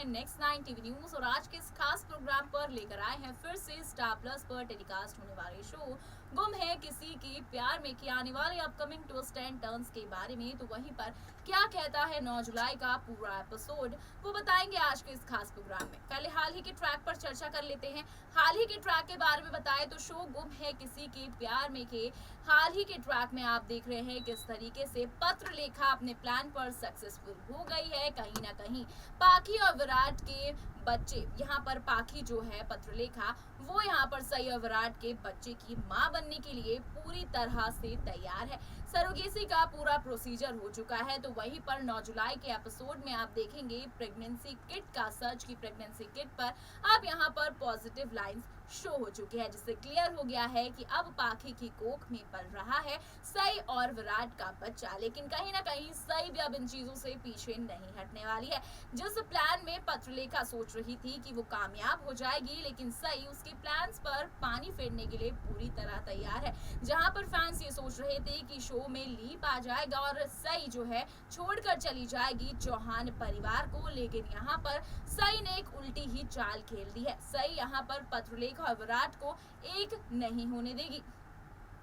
Next 9 TV news और आज के इस खास प्रोग्राम पर लेकर आए हैं फिर से स्टार प्लस पर टेलीकास्ट होने वाले शो गुम है किसी के प्यार में की आने वाले अपकमिंग ट्विस्ट एंड टर्न्स के बारे में। तो वहीं पर क्या कहता है 9 जुलाई का पूरा एपिसोड, वो बताएंगे आज के इस खास प्रोग्राम में। पहले हाल ही के ट्रैक पर चर्चा कर लेते हैं। हाल ही के ट्रैक के बारे में बताएं तो शो गुम है किसी के प्यार में के हाल ही के ट्रैक में आप देख रहे हैं किस तरीके से पत्र लेखा अपने प्लान पर सक्सेसफुल हो गई है। कहीं ना कहीं पाखी और विराट के बच्चे, यहाँ पर पाखी जो है पत्रलेखा, वो यहाँ पर सई और विराट के बच्चे की मां बनने के लिए पूरी तरह से तैयार है। सरोगेसी का पूरा प्रोसीजर हो चुका है। तो वहीं पर 9 जुलाई के एपिसोड में आप देखेंगे प्रेगनेंसी किट का सर्च की प्रेगनेंसी किट पर अब यहाँ पर पॉजिटिव लाइंस शो हो चुकी है, जिससे क्लियर हो गया है कि अब पाखी की कोख में पल रहा है सई और विराट का बच्चा। लेकिन कहीं ना कहीं सई भी अब इन चीजों से पीछे नहीं हटने वाली है। जिस प्लान में पत्रलेखा सोच रही थी कि वो कामयाब हो जाएगी, लेकिन सई उसके प्लान्स पर पानी फेरने के लिए पूरी तरह तैयार है। जहां पर फैंस ये सोच रहे थे कि शो में लीप आ जाएगा और सई जो है छोड़कर चली जाएगी चौहान परिवार को, लेकिन यहाँ पर सई ने एक उल्टी ही चाल खेल दी है। सई यहाँ पर पत्रलेखा और विराट को एक नहीं होने देगी।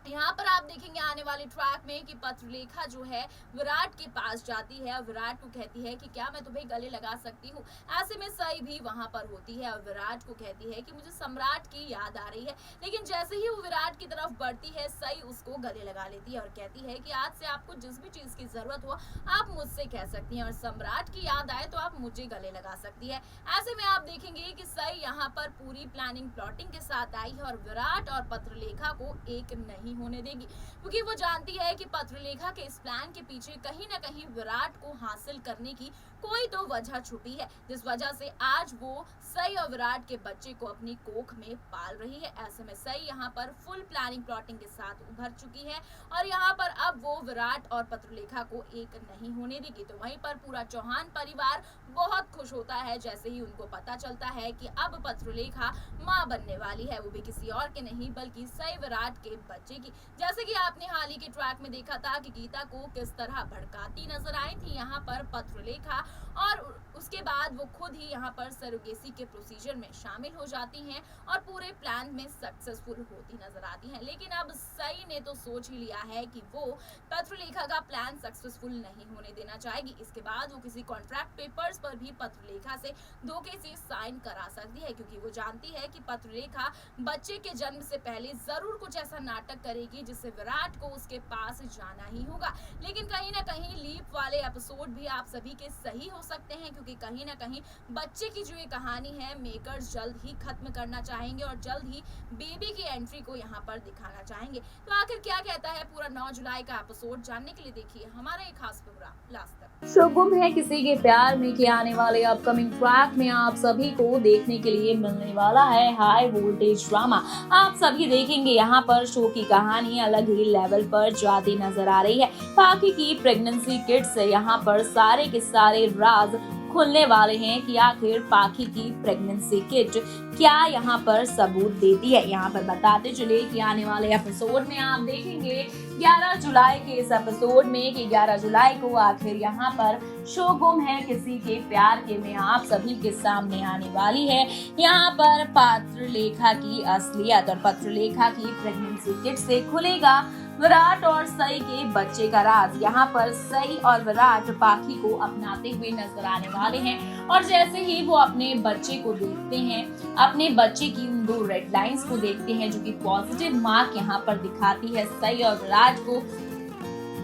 यहाँ पर आप देखेंगे आने वाले ट्रैक में कि पत्रलेखा जो है विराट के पास जाती है और विराट को कहती है कि क्या मैं तुम्हें गले लगा सकती हूँ। ऐसे में सई भी वहां पर होती है और विराट को कहती है कि मुझे सम्राट की याद आ रही है। लेकिन जैसे ही वो विराट की तरफ बढ़ती है सई उसको गले लगा लेती है और कहती है कि आज से आपको जिस भी चीज की जरूरत हो आप मुझसे कह सकती हैं और सम्राट की याद आए तो आप मुझे गले लगा सकती है। ऐसे में आप देखेंगे कि सई यहाँ पर पूरी प्लानिंग प्लॉटिंग के साथ आई है और विराट और पत्रलेखा को एक नहीं होने देगी, क्योंकि वो जानती है कि पत्रलेखा के इस प्लान के पीछे कहीं ना कहीं विराट को हासिल करने की कोई तो वजह छुपी है, जिस वजह से आज वो सई और विराट के बच्चे को अपनी कोख में पाल रही है। ऐसे में सई यहाँ पर फुल प्लानिंग प्लॉटिंग के साथ उभर चुकी है और यहाँ पर अब वो विराट और पत्रलेखा को एक नहीं होने देगी। तो वहीं पर पूरा चौहान परिवार बहुत खुश होता है जैसे ही उनको पता चलता है कि अब पत्रलेखा मां बनने वाली है, वो भी किसी और के नहीं बल्कि सई विराट के बच्चे की। जैसे कि आपने हाल ही के ट्रैक में देखा था कि गीता को किस तरह भड़काती नजर आई थी यहाँ पर पत्रलेखा, और उसके बाद वो खुद ही यहाँ पर सरोगेसी के प्रोसीजर में शामिल हो जाती हैं और पूरे प्लान में सक्सेसफुल होती नजर आती हैं। लेकिन अब सई ने तो सोच ही लिया है कि वो पत्रलेखा का प्लान सक्सेसफुल नहीं होने देना चाहेगी। इसके बाद वो किसी कॉन्ट्रैक्ट पेपर्स पर भी पत्रलेखा से धोखे से साइन करा सकती है, क्योंकि वो जानती है कि पत्रलेखा बच्चे के जन्म से पहले जरूर कुछ ऐसा नाटक करेगी जिससे विराट को उसके पास जाना ही होगा। लेकिन कहीं ना कहीं लीप वाले एपिसोड भी आप सभी के सही हो सकते हैं, क्योंकि कहीं ना कहीं बच्चे की जो ये कहानी है मेकर्स जल्द ही खत्म करना चाहेंगे और जल्द ही बेबी की एंट्री को यहाँ पर दिखाना चाहेंगे। तो आखिर क्या कहता है पूरा 9 जुलाई का एपिसोड, जानने के लिए देखिए हमारा एक खास प्रोग्राम लास्ट तक। शो गुम है किसी के प्यार में के आने वाले अपकमिंग ट्रैक में आप सभी को देखने के लिए मिलने वाला है हाई वोल्टेज ड्रामा। आप सभी देखेंगे यहाँ पर शो की कहानी अलग ही लेवल पर जाती नजर आ रही है। पाखी की प्रेगनेंसी किट से यहाँ पर सारे के सारे राज खुलने वाले हैं कि आखिर पाखी की प्रेगनेंसी किट क्या यहाँ पर सबूत देती है। यहाँ पर बताते चले कि आने वाले एपिसोड में आप देखेंगे 11 जुलाई के इस एपिसोड में कि 11 जुलाई को आखिर यहाँ पर शो गुम है किसी के प्यार के में आप सभी के सामने आने वाली है यहाँ पर पत्रलेखा की असलियत और पत्रलेखा की प्रेगनेंसी किट से खुलेगा विराट और सई के बच्चे का राज। यहाँ पर सई और विराट पाखी को अपनाते हुए नजर आने वाले हैं और जैसे ही वो अपने बच्चे को देखते हैं, अपने बच्चे की उन 2 रेड लाइंस को देखते हैं जो कि पॉजिटिव मार्क यहाँ पर दिखाती है सई और विराट को,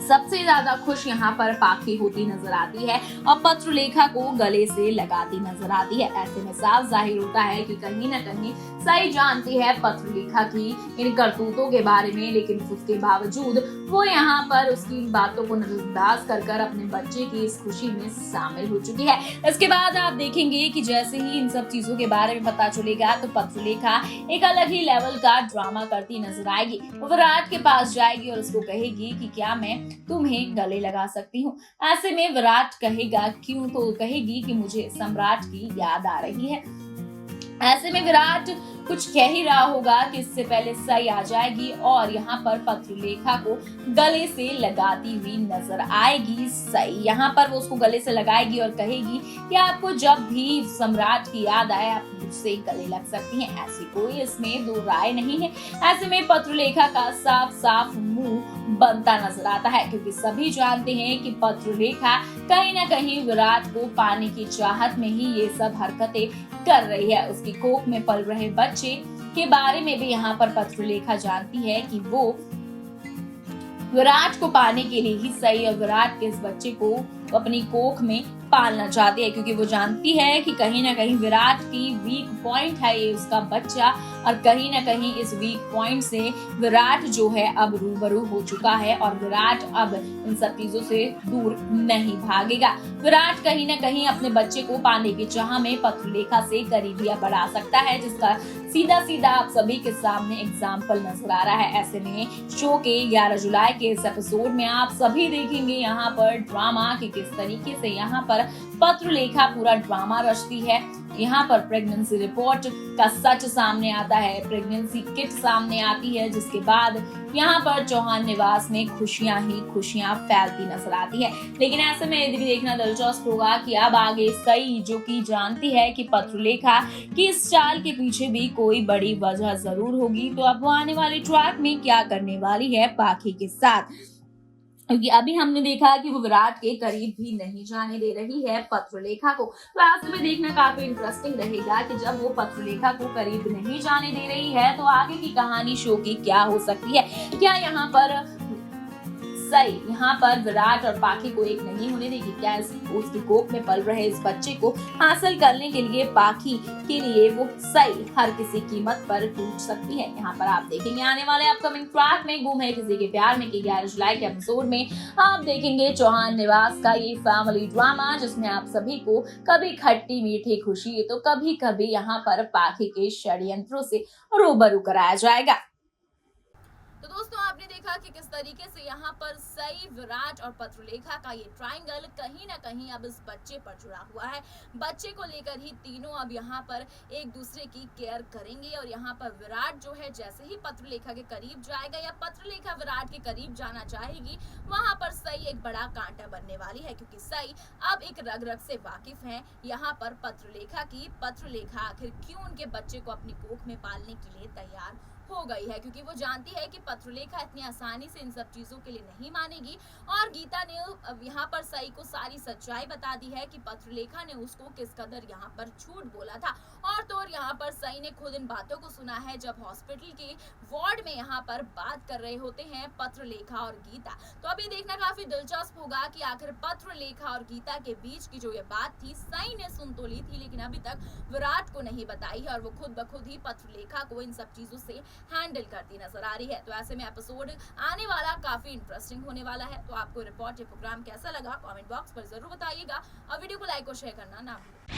सबसे ज्यादा खुश यहाँ पर पाखी होती नजर आती है और पत्रलेखा को गले से लगाती नजर आती है। ऐसे में साफ जाहिर होता है कि कहीं ना कहीं सई जानती है पत्रलेखा की इन करतूतों के बारे में, लेकिन उसके बावजूद वो यहाँ पर उसकी बातों को नजरअंदाज कर कर अपने बच्चे की इस खुशी में शामिल हो चुकी है। इसके बाद आप देखेंगे कि जैसे ही इन सब चीजों के बारे में पता चलेगा तो पत्रलेखा एक अलग ही लेवल का ड्रामा करती नजर आएगी। वो विराट के पास जाएगी और उसको कहेगी कि क्या मैं तुम्हें गले लगा सकती हूँ। ऐसे में विराट कहेगा क्यों, तो कहेगी कि मुझे सम्राट की याद आ रही है। ऐसे में विराट कुछ कह ही रहा होगा कि इससे पहले सई आ जाएगी और यहाँ पर पत्रलेखा को गले से लगाती हुई नजर आएगी। सई यहाँ पर वो उसको गले से लगाएगी और कहेगी कि आपको जब भी सम्राट की याद आए आप मुझसे गले लग सकती हैं। ऐसी कोई इसमें दो राय नहीं है। ऐसे में पत्रलेखा का साफ साफ मुंह बनता नजर आता है, क्योंकि सभी जानते हैं कि पत्रलेखा कहीं ना कहीं विराट को पाने की चाहत में ही ये सब हरकतें कर रही है। उसकी कोख में पल रहे बच्चे के बारे में भी यहाँ पर पत्रलेखा जानती है कि वो विराट को पाने के लिए ही सही और विराट के इस बच्चे को अपनी कोख में पालना चाहती है, क्योंकि वो जानती है कि कहीं ना कहीं विराट की वीक पॉइंट है ये उसका बच्चा, और कहीं ना कहीं इस वीक पॉइंट से विराट जो है अब रूबरू हो चुका है और विराट अब इन सब चीजों से दूर नहीं भागेगा। विराट कहीं ना कहीं अपने बच्चे को पाने की चाह में पत्रलेखा से करीबियां बढ़ा सकता है, जिसका सीधा सीधा आप सभी के सामने एग्जाम्पल नजर आ रहा है। ऐसे में शो के 11 जुलाई के इस एपिसोड में आप सभी देखेंगे यहाँ पर ड्रामा कि किस तरीके से यहाँ पर पत्रलेखा पूरा ड्रामा रचती है। यहाँ पर प्रेगनेंसी रिपोर्ट का सच सामने आता है, प्रेगनेंसी किट सामने आती है, जिसके बाद यहाँ पर चौहान निवास में खुशियां ही खुशियां फैलती नजर आती है। लेकिन ऐसे में यदि भी देखना दिलचस्प होगा कि अब आगे सई जो कि जानती है कि पत्रलेखा की इस चाल के पीछे भी कोई बड़ी वजह जरूर होगी, तो अब वो आने वाले ट्रैक में क्या करने वाली है पाखी के साथ, क्योंकि अभी हमने देखा कि वो विराट के करीब भी नहीं जाने दे रही है पत्रलेखा को। तो ऐसे में देखना काफी इंटरेस्टिंग रहेगा कि जब वो पत्रलेखा को करीब नहीं जाने दे रही है तो आगे की कहानी शो की क्या हो सकती है। क्या यहाँ पर सई यहाँ पर विराट और पाखी को एक नहीं होने देगी? क्या उसकी कोख में पल रहे इस बच्चे को हासिल करने के लिए पाखी के लिए वो सई हर किसी कीमत पर टूट सकती है? यहाँ पर आप देखेंगे आने वाले अपकमिंग ट्रैक में गुम है किसी के प्यार में कि 11 जुलाई के एपिसोड में आप देखेंगे चौहान निवास का ये फैमिली ड्रामा, जिसमें आप सभी को कभी खट्टी मीठी खुशी तो कभी कभी यहाँ पर पाखी के षड्यंत्रों से रूबरू कराया जाएगा। तो दोस्तों आपने देखा कि किस तरीके से यहाँ पर सई, विराट और पत्रलेखा का ये ट्रायंगल कहीं ना कहीं अब इस बच्चे पर जुड़ा हुआ है। बच्चे को लेकर ही तीनों अब यहाँ पर एक दूसरे की केयर करेंगे और यहाँ पर विराट जो है जैसे ही पत्रलेखा के करीब जाएगा या पत्रलेखा विराट के करीब जाना चाहेगी, वहां पर सई एक बड़ा कांटा बनने वाली है, क्योंकि सई अब एक रग रग से वाकिफ है यहाँ पर पत्रलेखा की। पत्रलेखा आखिर क्यों उनके बच्चे को अपनी कोख में पालने के लिए तैयार हो गई है, क्योंकि वो जानती है कि पत्रलेखा इतनी आसानी से इन सब चीजों के लिए नहीं मानेगी। और गीता ने यहाँ पर सई को सारी सच्चाई बता दी है कि पत्रलेखा ने उसको किस कदर यहाँ पर झूठ बोला था। और तो और यहाँ पर सई ने खुद इन बातों को सुना है जब हॉस्पिटल के वार्ड में यहाँ पर बात कर रहे होते हैं पत्रलेखा और गीता। तो अभी देखना काफी दिलचस्प होगा कि आखिर पत्रलेखा और गीता के बीच की जो ये बात थी सई ने सुन तो ली थी, लेकिन अभी तक विराट को नहीं बताई है और वो खुद ब खुद ही पत्रलेखा को इन सब चीजों से हैंडल करती नजर आ रही है। तो ऐसे में एपिसोड आने वाला काफी इंटरेस्टिंग होने वाला है। तो आपको रिपोर्ट ये प्रोग्राम कैसा लगा कमेंट बॉक्स पर जरूर बताइएगा और वीडियो को लाइक और शेयर करना ना भूलें।